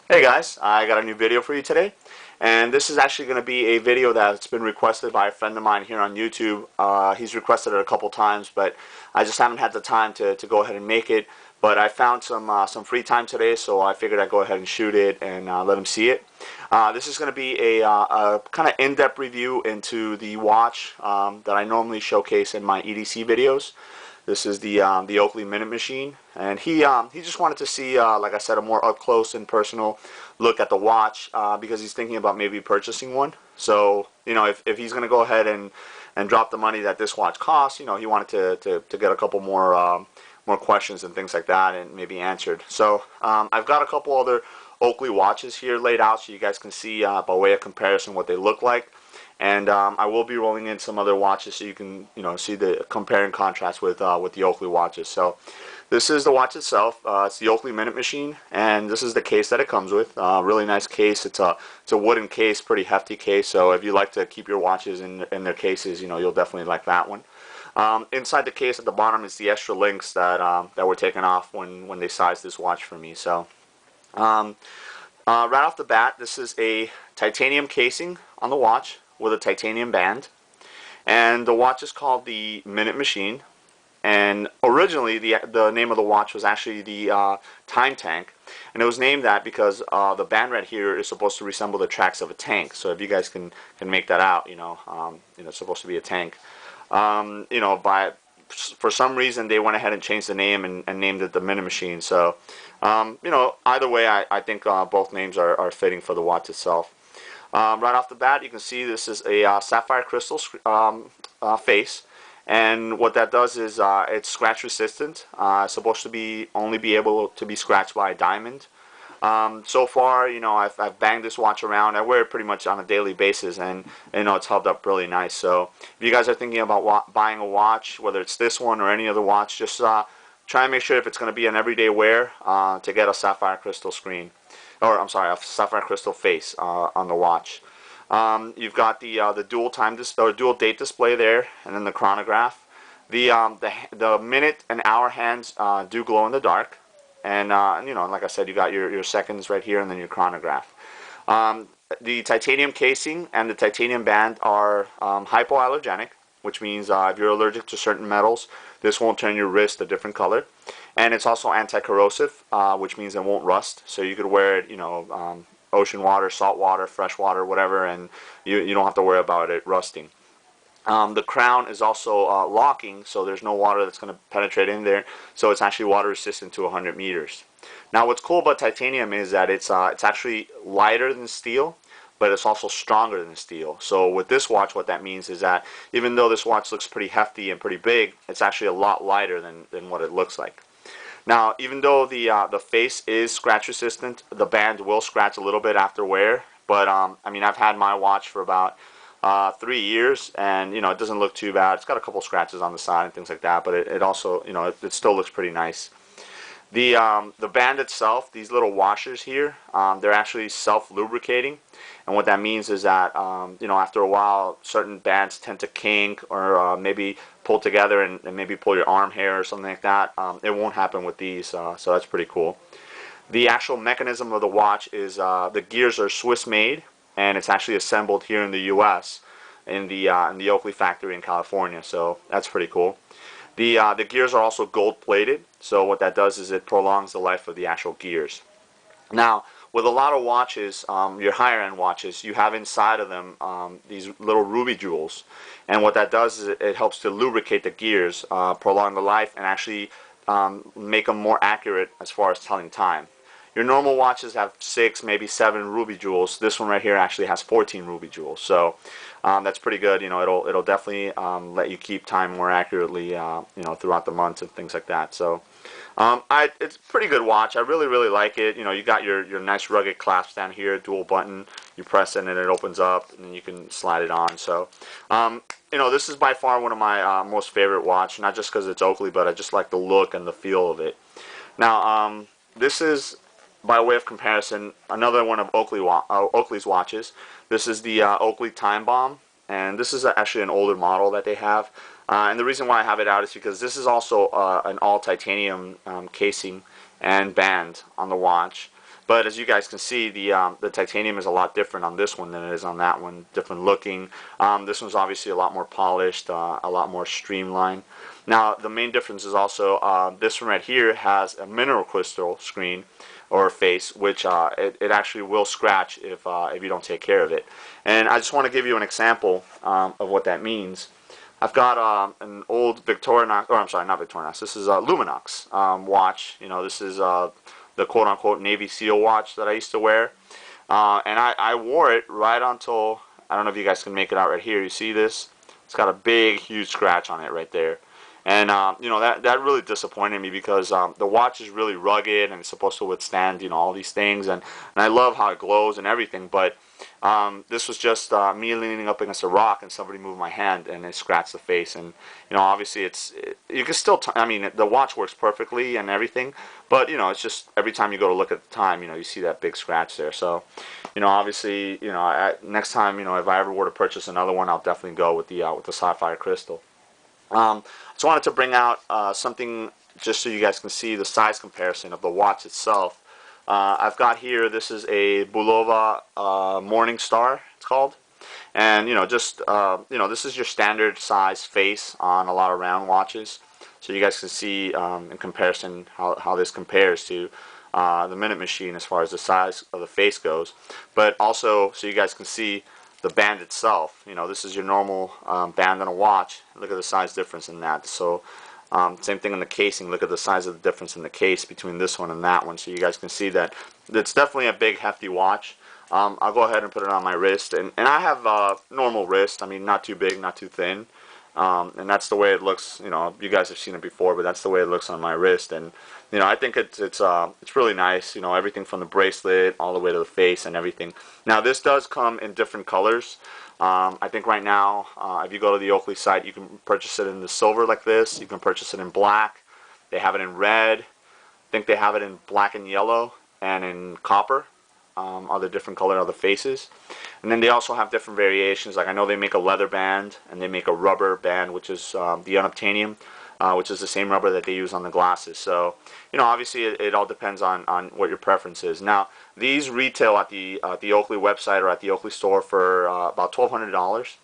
Hey guys, I got a new video for you today, and this is actually going to be a video that's been requested by a friend of mine here on YouTube. He's requested it a couple times, but I just haven't had the time to go ahead and make it. But I found some free time today, so I figured I'd go ahead and shoot it and let him see it. This is going to be a kind of in-depth review into the watch that I normally showcase in my EDC videos. This is the Oakley Minute Machine, and he just wanted to see, like I said, a more up close and personal look at the watch because he's thinking about maybe purchasing one. So if he's going to go ahead and drop the money that this watch costs, he wanted to get a couple more questions and things like that and maybe answered. So I've got a couple other Oakley watches here laid out so you guys can see by way of comparison what they look like. And I will be rolling in some other watches so you can see the compare and contrast with the Oakley watches. So this is the watch itself. It's the Oakley Minute Machine, and this is the case that it comes with. Really nice case. It's a wooden case, pretty hefty case. So if you like to keep your watches in their cases, you'll definitely like that one. Inside the case at the bottom is the extra links that were taken off when they sized this watch for me. So right off the bat, this is a titanium casing on the watch with a titanium band, and the watch is called the Minute Machine. And originally the name of the watch was actually the Time Tank, and it was named that because the band right here is supposed to resemble the tracks of a tank. So if you guys can make that out, it's supposed to be a tank. For some reason they went ahead and changed the name and named it the Minute Machine. So either way, I think both names are fitting for the watch itself. Right off the bat, you can see this is a sapphire crystal face, and what that does is it's scratch resistant. It's supposed to only be able to be scratched by a diamond. So far, I've banged this watch around. I wear it pretty much on a daily basis, and it's held up really nice. So if you guys are thinking about buying a watch, whether it's this one or any other watch, just try and make sure if it's going to be an everyday wear to get a sapphire crystal screen. Or I'm sorry, a sapphire crystal face on the watch. You've got the dual date display there, and then the chronograph. The minute and hour hands do glow in the dark, and like I said, you got your seconds right here, and then your chronograph. The titanium casing and the titanium band are hypoallergenic, which means if you're allergic to certain metals, this won't turn your wrist a different color. And it's also anti-corrosive, which means it won't rust. So you could wear it, ocean water, salt water, fresh water, whatever, and you don't have to worry about it rusting. The crown is also locking, so there's no water that's going to penetrate in there. So it's actually water resistant to 100 meters. Now, what's cool about titanium is that it's actually lighter than steel, but it's also stronger than steel. So with this watch, what that means is that even though this watch looks pretty hefty and pretty big, it's actually a lot lighter than what it looks like. Now, even though the face is scratch resistant, the band will scratch a little bit after wear. But I mean, I've had my watch for about 3 years, and it doesn't look too bad. It's got a couple scratches on the side and things like that, but it also it still looks pretty nice. The band itself, these little washers here, they're actually self-lubricating, and what that means is that after a while, certain bands tend to kink or maybe pull together and maybe pull your arm hair or something like that. It won't happen with these, so that's pretty cool. The actual mechanism of the watch is the gears are Swiss-made, and it's actually assembled here in the U.S. in the Oakley factory in California. So that's pretty cool. The gears are also gold-plated, so what that does is it prolongs the life of the actual gears. Now, with a lot of watches, your higher-end watches, you have inside of them these little ruby jewels, and what that does is it helps to lubricate the gears, prolong the life, and actually make them more accurate as far as telling time. Your normal watches have 6, maybe 7 ruby jewels. This one right here actually has 14 ruby jewels. So that's pretty good. It'll definitely let you keep time more accurately, throughout the months and things like that. So it's a pretty good watch. I really like it. You got your nice rugged clasp down here, dual button. You press it and it opens up, and then you can slide it on. So this is by far one of my most favorite watch. Not just because it's Oakley, but I just like the look and the feel of it. Now this is, by way of comparison, another one of Oakley's watches. This is the Oakley Time Bomb, and this is actually an older model that they have. And the reason why I have it out is because this is also an all titanium casing and band on the watch. But as you guys can see, the titanium is a lot different on this one than it is on that one. Different looking. This one's obviously a lot more polished, a lot more streamlined. Now the main difference is also this one right here has a mineral crystal screen or face, which it actually will scratch if you don't take care of it. And I just want to give you an example of what that means. I've got an old Victorinox, or I'm sorry, not Victorinox. This is a Luminox watch. You know, this is the quote-unquote Navy SEAL watch that I used to wear, and I wore it right until, I don't know if you guys can make it out right here. You see this? It's got a big, huge scratch on it right there. And you know, that really disappointed me because the watch is really rugged and it's supposed to withstand, you know, all these things, and I love how it glows and everything. But this was just me leaning up against a rock and somebody moved my hand and it scratched the face. And you know, obviously you can still I mean, the watch works perfectly and everything, but you know, it's just every time you go to look at the time, you know, you see that big scratch there. So you know, obviously, you know, next time, you know, if I ever were to purchase another one, I'll definitely go with the sapphire crystal. Just wanted to bring out something just so you guys can see the size comparison of the watch itself. I've got here, this is a Bulova Morning Star, it's called. And, you know, just, you know, this is your standard size face on a lot of round watches. So you guys can see in comparison how this compares to the Minute Machine as far as the size of the face goes. But also, so you guys can see the band itself. You know, this is your normal band on a watch. Look at the size difference in that. So same thing in the casing. Look at the size of the difference in the case between this one and that one. So you guys can see that it's definitely a big, hefty watch. I'll go ahead and put it on my wrist, and I have normal wrist. I mean, not too big, not too thin, and that's the way it looks. You know, you guys have seen it before, but that's the way it looks on my wrist. And you know, I think it's really nice. You know, everything from the bracelet all the way to the face and everything. Now, this does come in different colors. I think right now, if you go to the Oakley site, you can purchase it in the silver like this. You can purchase it in black. They have it in red. I think they have it in black and yellow and in copper. Other different color other faces, and then they also have different variations. Like I know they make a leather band and they make a rubber band, which is the unobtainium, which is the same rubber that they use on the glasses. So you know, obviously it all depends on what your preference is. Now these retail at the Oakley website or at the Oakley store for about $1,200,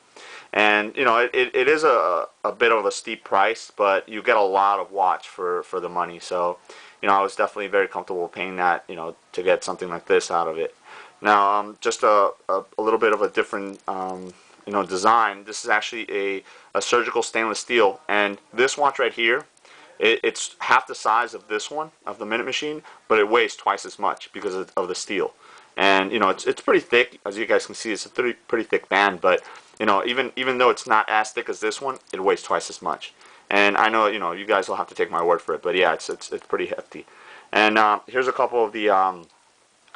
and you know, it is a bit of a steep price, but you get a lot of watch for the money. So you know, I was definitely very comfortable paying that, you know, to get something like this out of it. Now, just a little bit of a different, you know, design. This is actually a surgical stainless steel, and this watch right here, it's half the size of this one, of the Minute Machine, but it weighs twice as much because of the steel. And you know, it's pretty thick, as you guys can see. It's a pretty thick band, but you know, even though it's not as thick as this one, it weighs twice as much. And I know, you know, you guys will have to take my word for it, but yeah, it's pretty hefty. And here's a couple of the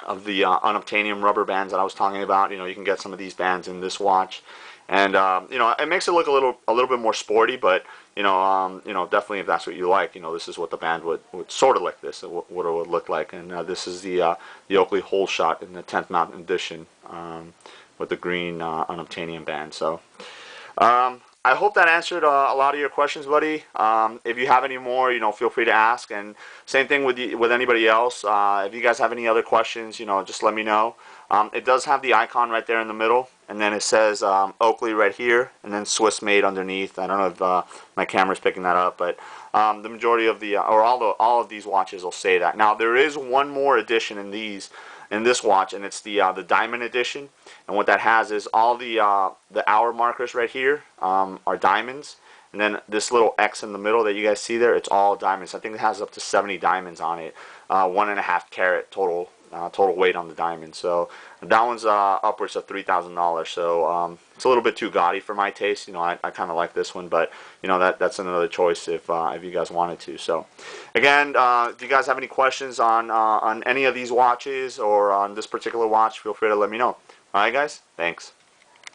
unobtainium rubber bands that I was talking about. You know, you can get some of these bands in this watch, and you know, it makes it look a little bit more sporty. But you know, definitely if that's what you like, you know, this is what the band would sort of like this, what it would look like. And this is the Oakley Whole Shot in the 10th Mountain Edition with the green unobtainium band. So. I hope that answered a lot of your questions, buddy. If you have any more, you know, feel free to ask. And same thing with anybody else. If you guys have any other questions, you know, just let me know. It does have the icon right there in the middle, and then it says Oakley right here, and then Swiss made underneath. I don't know if my camera's picking that up, but the majority of or all of these watches will say that. Now there is one more edition in this watch, and it's the diamond edition. And what that has is all the hour markers right here are diamonds, and then this little X in the middle that you guys see there, it's all diamonds. I think it has up to 70 diamonds on it, 1.5 carat total weight on the diamond. So that one's upwards of $3,000. So it's a little bit too gaudy for my taste. You know, I kind of like this one, but you know, that's another choice if you guys wanted to. So again, if you guys have any questions on any of these watches or on this particular watch, feel free to let me know. All right, guys. Thanks.